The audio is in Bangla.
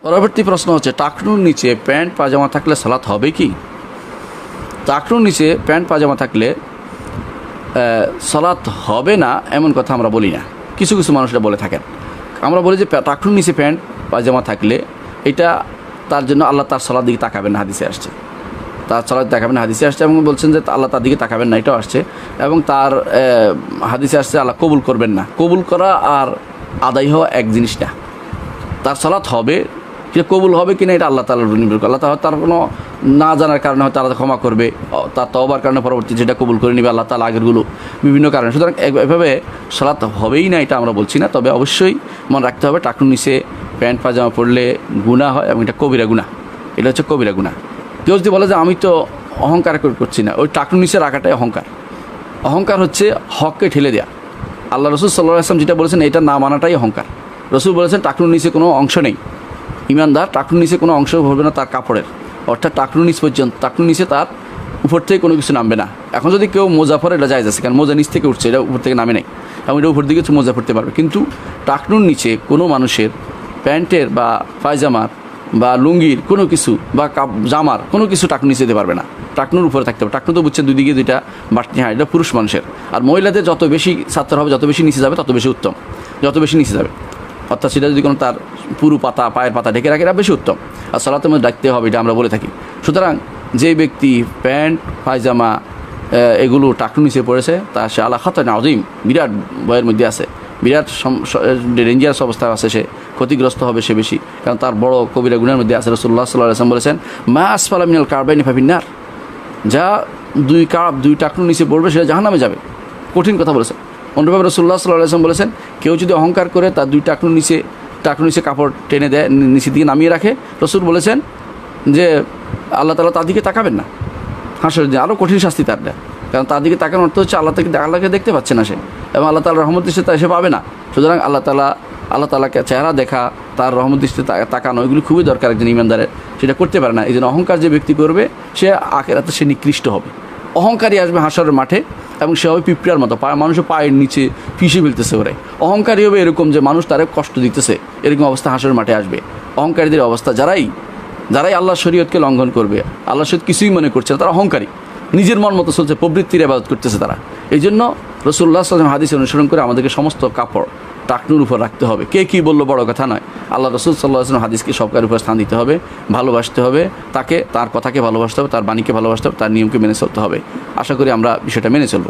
পরবর্তী প্রশ্ন হচ্ছে, টাকনুর নিচে প্যান্ট পাজামা থাকলে সালাত হবে কি? টাকনুর নিচে প্যান্ট পাজামা থাকলে সালাত হবে না এমন কথা আমরা বলি না। কিছু কিছু মানুষরা বলে থাকেন। আমরা বলি যে টাকনুর নিচে প্যান্ট পাজামা থাকলে এটা তার জন্য আল্লাহ তার সালাত দিকে তাকাবেন না, হাদিসে আসছে। তার সালাত তাকাবেন না, হাদিসে আসছে, এবং বলছেন যে আল্লাহ তার দিকে তাকাবেন না, এটাও আসছে। এবং তার হাদিসে আসছে আল্লাহ কবুল করবেন না। কবুল করা আর আদায় হওয়া এক জিনিস না। তার সালাত হবে, সে কবুল হবে কিনা এটা আল্লাহ তাআলার উপর নির্ভর করে। আল্লাহ তাআলা তার কোনো না জানার কারণে হয়তো আল্লাহ ক্ষমা করবে, তার তওবার কারণে পরবর্তী যেটা কবুল করে নেবে আল্লাহ তাআলা আগেরগুলো বিভিন্ন কারণে। সুতরাং এভাবে সালাত হবেই না এটা আমরা বলছি না। তবে অবশ্যই মনে রাখতে হবে টাকনুর নিচে প্যান্ট পাজামা পরলে গুনাহ হয়, এবং এটা কবিরা গুনাহ। এটা হচ্ছে কবিরা গুনাহ। কেউ যদি বলে যে আমি তো অহংকার করছি না, ওই টাকনুর নিচে রাখাটাই অহংকার। অহংকার হচ্ছে হককে ঠেলে দেয়া। আল্লাহ রসুল সাল্লাল্লাহু আলাইহি ওয়াসাল্লাম যেটা বলেছেন এটা না মানাটাই অহংকার। রসুল বলেছেন টাকনুর নিচে কোনো অংশ নেই। ইমানদার টাকনুর নিচে কোনো অংশ হবে না তার কাপড়ের, অর্থাৎ টাকনুর নিচ পর্যন্ত, টাকনুর নিচে তার উপর থেকে কোনো কিছু নামবে না। এখন যদি কেউ মোজা পরে এটা জায়েজ আছে, কারণ মোজা নিচ থেকে উঠছে, এটা উপর থেকে নামে নেই, এবং এটা উপর দিকে মোজা পড়তে পারবে। কিন্তু টাকনুর নিচে কোনো মানুষের প্যান্টের বা পায়জামার বা লুঙ্গির কোনো কিছু বা জামার কোনো কিছু টাকনুর নিচে দিতে পারবে না, টাকনুর উপরে থাকতে হবে। টাকনু তো বুঝছে দুই দিকে দুইটা বাটনি, হ্যাঁ এটা পুরুষ মানুষের। আর মহিলাদের যত বেশি ছাত্র হবে, যত বেশি নিচে যাবে তত বেশি উত্তম, যত বেশি নিচে যাবে। অর্থাৎ সেটা যদি কোনো তার পুরো পাতা পায়ের পাতা ঢেকে রাখে এটা বেশি উত্তম। আর সালাতের মধ্যে ডাকতে হবে, এটা আমরা বলে থাকি। সুতরাং যে ব্যক্তি প্যান্ট পায়জামা এগুলো টাকনুর নিচে পড়েছে তা সে আলা খাতান আযীম, বিরাট ভয়ের মধ্যে আছে, বিরাট ডেঞ্জারাস অবস্থা আছে, সে ক্ষতিগ্রস্ত হবে সে বেশি, কারণ তার বড় কবিরা গুনাহের মধ্যে আছে। রাসূলুল্লাহ সাল্লাল্লাহু আলাইহি ওয়াসাল্লাম বলেছেন মা আসফালা মিনাল কা'বাইনি ফাফিন্নার, যা দুই টাকনুর নিচে পড়বে সেটা জাহান্নামে যাবে। কঠিন কথা বলেছেন। অন্যভাবে রাসূলুল্লাহ সাল্লাল্লাহু আলাইহি ওয়াসাল্লাম বলেছেন কেউ যদি অহংকার করে তার দুই টাকনুর নিচে কাপড় টেনে দেয়, নিচের দিকে নামিয়ে রাখে, রাসূল বলেছেন যে আল্লাহ তাআলা তার দিকে তাকাবেন না হাসরের দিন, আরও কঠিন শাস্তি তার দেয়। কারণ তার দিকে তাকানোর অর্থ হচ্ছে আল্লাহকে দেখতে পাচ্ছে না সে, এবং আল্লাহ তাআলার রহমত দৃষ্টিতে সে পাবে না। সুতরাং আল্লাহ তাআলাকে চেহারা দেখা, তার রহমত দৃষ্টিতে তাকানো, এগুলি খুবই দরকার একজন ইমানদারের। সেটা করতে পারে না। এই জন্য অহংকার যে ব্যক্তি করবে সে আখিরাতে সে নিকৃষ্ট হবে। অহংকারী আসবে হাসরের মাঠে, এবং সে হবে পিঁপড়ার মতো, মানুষের পায়ের নিচে পিষে ফেলতেছে ওরে। অহংকারী হবে এরকম যে মানুষ তারে কষ্ট দিতেছে, এরকম অবস্থা হাসরের মাঠে আসবে। অহংকারীদের অবস্থা যারাই আল্লাহর শরীয়তকে লঙ্ঘন করবে, আল্লাহর শরীয়ত কিছুই মনে করছে না, তারা অহংকারী, নিজের মন মতো চলছে, প্রবৃত্তির ইবাদত করতেছে তারা। এই জন্য রাসূলুল্লাহ সাল্লাল্লাহু আলাইহি ওয়াসাল্লাম হাদিস অনুসরণ করে আমাদেরকে সমস্ত কাপড় টাকনুর উপর রাখতে হবে। কে কী বললো বড় কথা নয়, আল্লাহ রাসূল সাল্লাল্লাহু আলাইহি ওয়াসাল্লাম হাদিসকে সবকার উপর স্থান দিতে হবে, ভালোবাসতে হবে তাকে, তার কথাকে ভালোবাসতে হবে, তার বাণীকে ভালোবাসতে হবে, তার নিয়মকে মেনে চলতে হবে। আশা করি আমরা বিষয়টা মেনে চলব।